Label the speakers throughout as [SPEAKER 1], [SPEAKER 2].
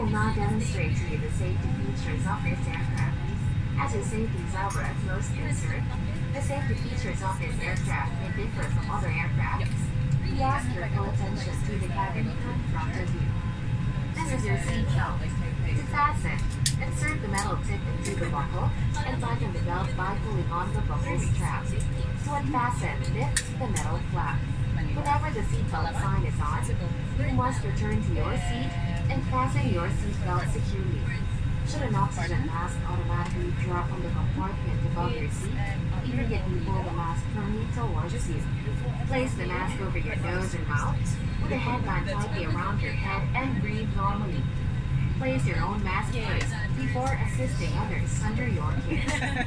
[SPEAKER 1] will now demonstrate to you the safety features of this aircraft. As your safety is our utmost concern, the safety features of this aircraft may differ from other aircraft. We ask your full attention to the cabin in front of you. This is your seat belt. To fasten, insert the metal tip into the buckle and tighten the belt by pulling on the buckle strap. To unfasten, lift the metal flap. Whenever the seatbelt sign is on, you must return to your seat and fasten your seatbelt securely. Should an oxygen mask automatically drop from the compartment above your seat, immediately pull the mask firmly towards you. Place the mask over your nose and mouth, with a headband tightly around your head and breathe normally. Place your own mask first before assisting others under your care.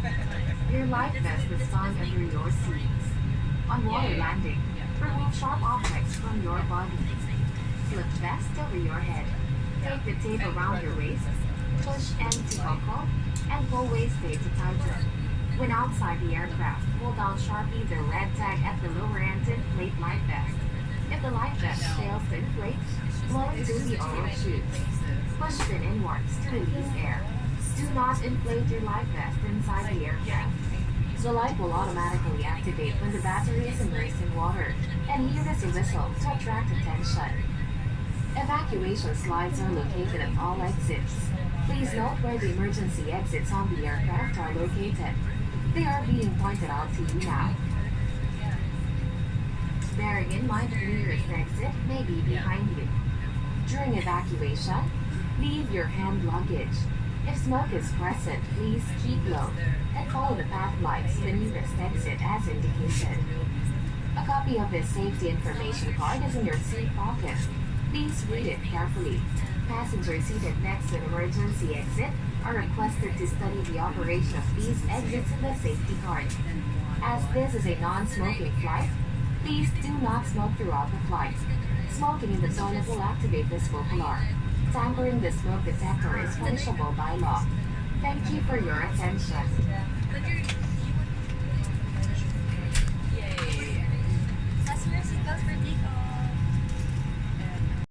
[SPEAKER 1] Your life vest is found under your seats. On water landing, remove sharp objects from your body. Slip vest over your head. Take the tape around your waist, push end to buckle, and pull waist-tape to tighten. When outside the aircraft, pull down sharply the red tag at the lower end to inflate life vest. If the life vest fails to inflate, blow into the oil chute. Push fin inwards to release air. Do not inflate your life vest inside the aircraft. The light will automatically activate when the battery is immersed in water, and here is a whistle to attract attention. Evacuation slides are located at all exits. Please note where the emergency exits on the aircraft are located. They are being pointed out to you now. Bearing in mind the nearest exit may be behind you. During evacuation, leave your hand luggage. If smoke is present, please keep low and follow the path lights to the nearest exit as indicated. A copy of this safety information card is in your seat pocket. Please read it carefully. Passengers seated next to an emergency exit are requested to study the operation of these exits in the safety card. As this is a non-smoking flight, please do not smoke throughout the flight. Smoking in the toilet will activate the smoke alarm. Tampering the smoke detector is punishable by law. Thank you for your attention.